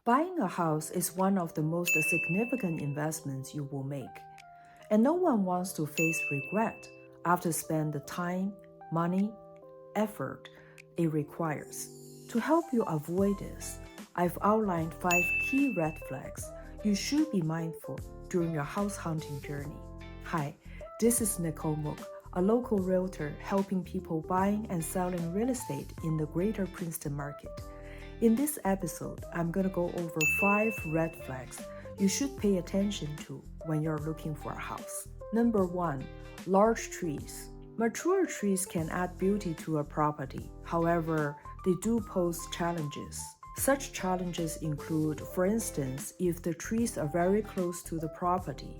Buying a house is one of the most significant investments you will make, and no one wants to face regret after spending the time, money, effort it requires. To help you avoid this, I've outlined 5 key red flags you should be mindful during your house hunting journey. Hi, this is Nicole Muk, a local realtor helping people buying and selling real estate in the greater Princeton market. In this episode, I'm going to go over 5 red flags you should pay attention to when you're looking for a house. Number 1, large trees. Mature trees can add beauty to a property. However, they do pose challenges. Such challenges include, for instance, if the trees are very close to the property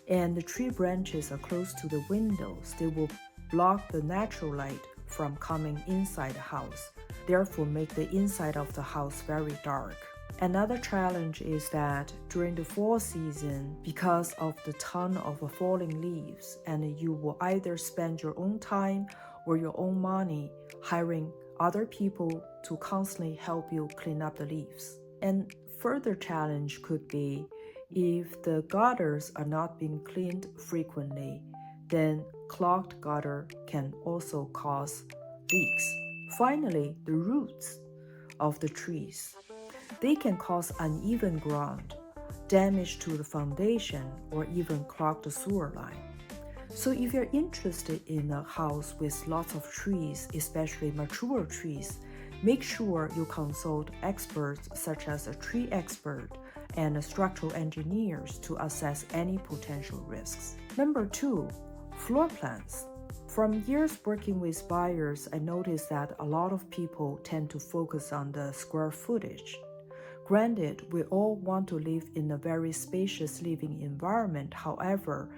and the tree branches are close to the windows, they will block the natural light from coming inside the house, therefore make the inside of the house very dark. Another challenge is that during the fall season, because of the ton of falling leaves, and you will either spend your own time or your own money hiring other people to constantly help you clean up the leaves. And further challenge could be if the gutters are not being cleaned frequently, then clogged gutter can also cause leaks. Finally, the roots of the trees. They can cause uneven ground, damage to the foundation, or even clog the sewer line. So if you're interested in a house with lots of trees, especially mature trees, make sure you consult experts such as a tree expert and structural engineers to assess any potential risks. Number 2, floor plans. From years working with buyers, I noticed that a lot of people tend to focus on the square footage. Granted, we all want to live in a very spacious living environment. However,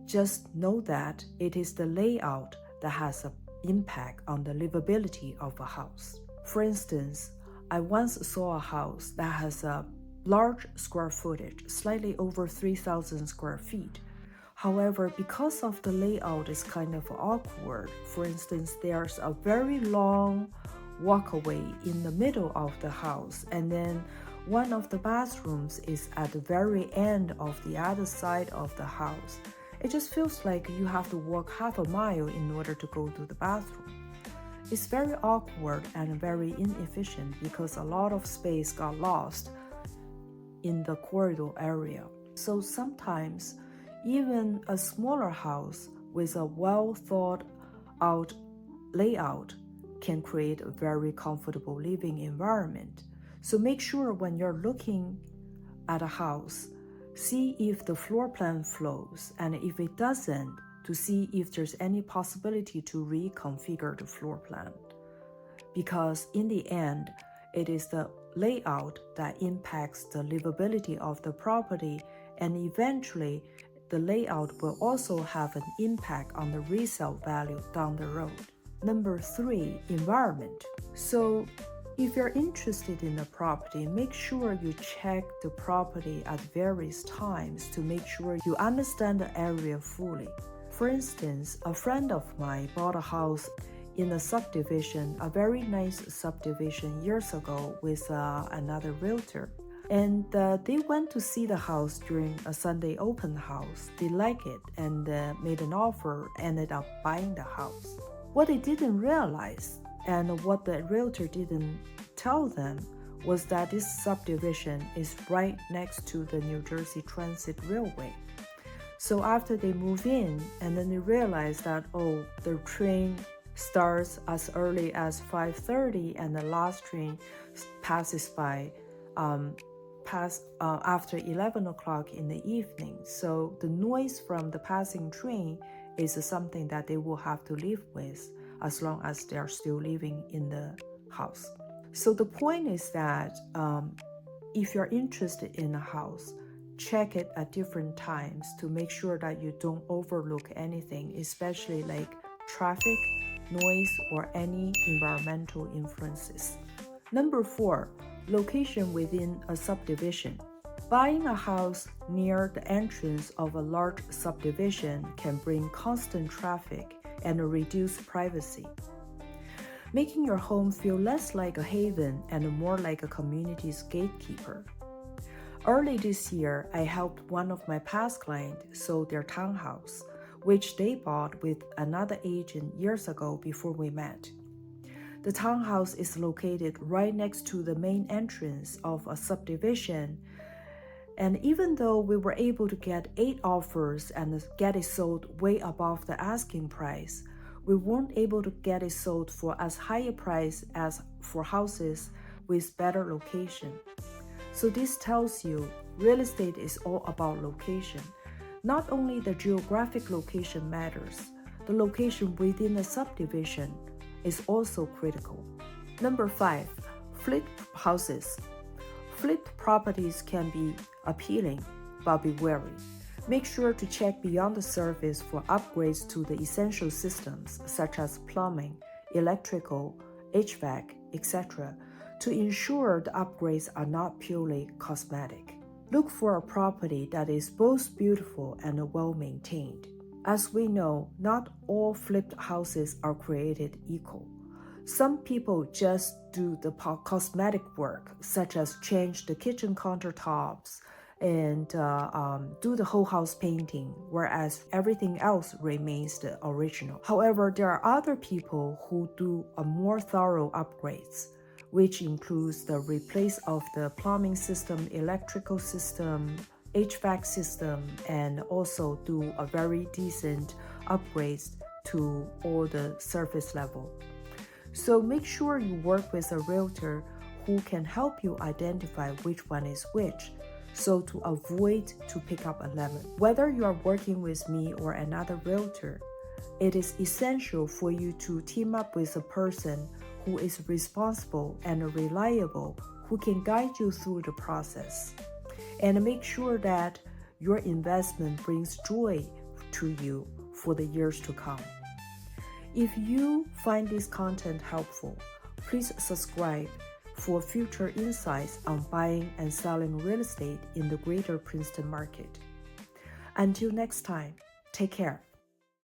just know that it is the layout that has an impact on the livability of a house. For instance, I once saw a house that has a large square footage, slightly over 3,000 square feet. However, because of the layout is kind of awkward, for instance, there's a very long walkway in the middle of the house, and then one of the bathrooms is at the very end of the other side of the house. It just feels like you have to walk half a mile in order to go to the bathroom. It's very awkward and very inefficient because a lot of space got lost in the corridor area. So sometimes even a smaller house with a well thought out layout can create a very comfortable living environment. So make sure when you're looking at a house, see if the floor plan flows, and if it doesn't, to see if there's any possibility to reconfigure the floor plan. Because in the end, it is the layout that impacts the livability of the property, and eventually the layout will also have an impact on the resale value down the road. Number 3, environment. So if you're interested in a property, make sure you check the property at various times to make sure you understand the area fully. For instance, a friend of mine bought a house in a subdivision, a very nice subdivision years ago with another realtor. And they went to see the house during a Sunday open house. They liked it and made an offer, ended up buying the house. What they didn't realize and what the realtor didn't tell them was that this subdivision is right next to the New Jersey Transit Railway. So after they move in, and then they realize that, the train starts as early as 5:30 and the last train passes by after 11 o'clock in the evening. So the noise from the passing train is something that they will have to live with as long as they are still living in the house. So the point is that if you're interested in a house, check it at different times to make sure that you don't overlook anything, especially like traffic, noise, or any environmental influences. Number 4, location within a subdivision. Buying a house near the entrance of a large subdivision can bring constant traffic and reduce privacy. making your home feel less like a haven and more like a community's gatekeeper. Early this year, I helped one of my past clients sell their townhouse, which they bought with another agent years ago before we met. The townhouse is located right next to the main entrance of a subdivision, and even though we were able to get 8 offers and get it sold way above the asking price, we weren't able to get it sold for as high a price as for houses with better location. So this tells you real estate is all about location. Not only the geographic location matters, the location within a subdivision is also critical. Number 5, flipped houses. Flipped properties can be appealing, but be wary. Make sure to check beyond the surface for upgrades to the essential systems such as plumbing, electrical, HVAC, etc., to ensure the upgrades are not purely cosmetic. Look for a property that is both beautiful and well-maintained. As we know, not all flipped houses are created equal. Some people just do the cosmetic work, such as change the kitchen countertops and do the whole house painting, whereas everything else remains the original. However, there are other people who do a more thorough upgrades, which includes the replace of the plumbing system, electrical system, HVAC system, and also do a very decent upgrades to all the surface level. So make sure you work with a realtor who can help you identify which one is which, so to avoid to pick up a lemon. Whether you are working with me or another realtor, it is essential for you to team up with a person who is responsible and reliable, who can guide you through the process. And make sure that your investment brings joy to you for the years to come. If you find this content helpful, please subscribe for future insights on buying and selling real estate in the greater Princeton market. Until next time, take care.